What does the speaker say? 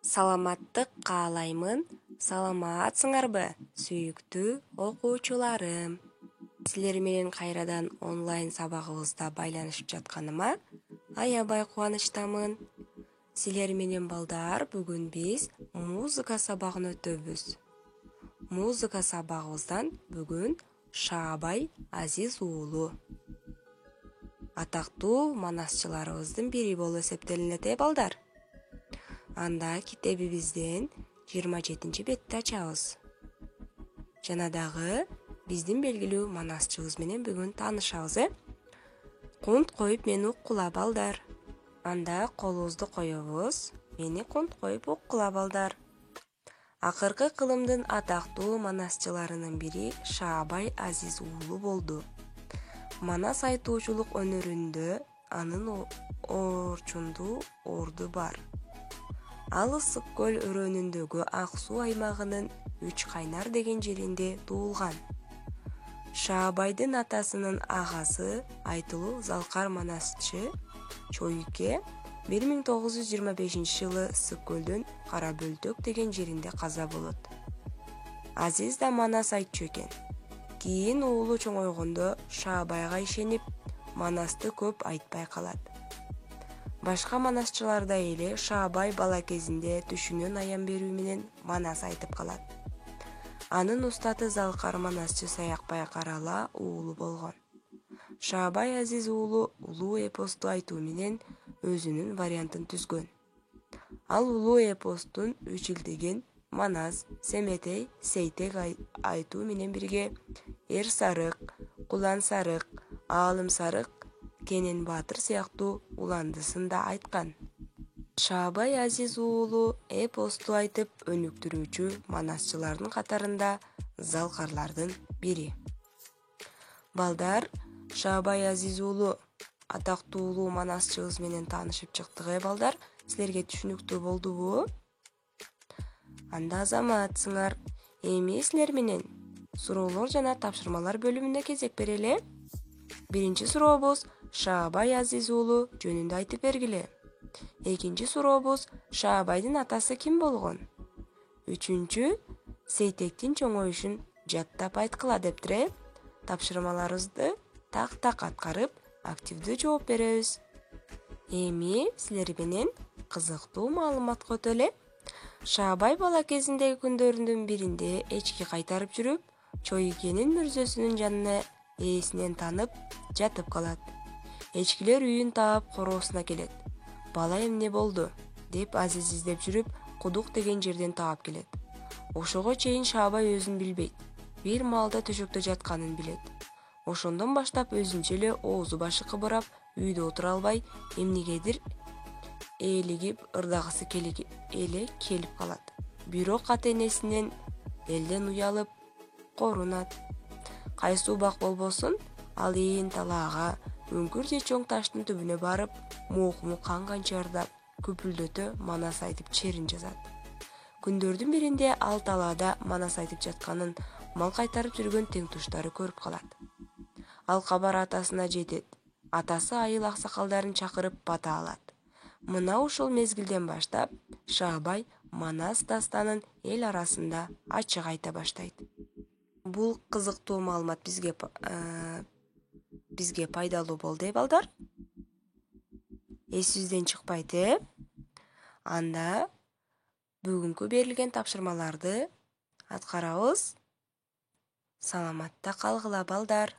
Саламаттык каалаймын. Саламатсыңарбы, сүйүктүү окуучуларым. Силер менен кайрадан онлайн сабагыбызда байланышып жатканыма аябай кубанычтамын. Силер менен балдар бүгүн биз музыка сабагын өтөбүз. Музыка сабагыбыздан бүгүн Шаабай Азиз уулу атактуу манасчыларыбыздын бири болуп эсептелинет балдар. Анда китебибизден 27 бетти ачабыз. Жана дагы биздин белгилүү манасчыбыз менен бүгүн таанышабыз. Кунт коюп мени уккула балдар. Анда колубузду коебуз. Мени кунт коюп уккула балдар. Акыркы кылымдын атактуу манасчыларынын бири Шаабай Азиз уулу болду. Манас айтуучулук өнөрүндө анын орчундуу орду бар. Ал Ысык көл өрөөнүндөгү Ак суу аймагынын Үч Кайнар деген жеринде туулган. Шаабайдын атасынын агасы айтылуу залкар манасчы Чоюке 1925-жылы Ысык көлдүн Кара Бөлтөк деген жеринде каза болот. Азиз да манас айтчу экен. Кийин уулу чоңойгондо Шаабайга ишенип, манасты көп айтпай калат. Башка манасчылардай эле Шаабай бала кезинде түшүнөн аян берүү менен манас айтып калат. Анын устаты залкар манасчы Саякбай Карала уулу болгон. Шаабай Азиз уулу улуу эпосту айтуу менен өзүнүн вариантын түзгөн. Ал улуу эпостун үчилтеген манас, семетей, сейтек айтуу менен бирге Эр Сарык, Кулан Сарык, Аалым Сарык, Кенен Баатыр сыяктуу уландысын да айткан. Шаабай Азиз уулу эпосту айтып өнүктүрүүчү манасчылардын катарында залкарлардын бири. Балдар, Шаабай Азиз уулу атактуу улуу манасчыбыз менен таанышып чыктык балдар. Силерге түшүнүктүү болдубу? Анда азаматсыңар. Эми силер менен суроолор жана тапшырмалар бөлүмүнө кезек берели. Биринчи сурообуз Шаабай Азиз уулу жөнүндө айтып бергиле. Экинчи сурообуз Шаабайдын атасы ким болгон? Үчүнчү Сейтектин чоңоюшун жаттап айткыла дептир. Тапшырмаларыбызды так аткарып, активдүү жооп беребиз. Эми силер менен кызыктуу маалыматка өтөлү. Шаабай бала кезиндеги күндөрүнүн биринде эчки кайтарып жүрүп, Чоюкенин мүрзөсүнүн жанына ээсинен танып жатып калат. Эчкилер үйүн таап короосуна келет. Бала эмне болду деп Азиз издеп жүрүп, Кудук деген жерден таап келет. Ошого чейин Шаабай өзүн билбейт. Бир маалда төшөктө жатканын билет. Ошондон баштап өзүнчө эле оозу башы кыбырап, үйдө отура албай, эмнегедир ээлигип ырдагысы келип калат. Бирок ата-энесинен элден уялып корунат. Кайсы убак болбосун, ал ээн талаага, өңкүр же чоң таштын түбүнө барып, моокуму канганча ырдап, күпүлдөтө манас айтып черин жазат. Күндөрдүн биринде ал талаада манас айтып жатканын мал кайтарып жүргөн тең туштары көрүп калат. Ал кабар атасына жетет. Атасы айыл аксакалдарын чакырып бата алат. Мына ушул мезгилден баштап Шаабай манас дастанын эл арасында ачык айта баштайт. Бул кызыктуу маалымат бизге пайдалуу болду балдар. Эсибизден чыкпайт Анда бүгүнкү берилген тапшырмаларды аткарабыз. Саламатта калгыла балдар.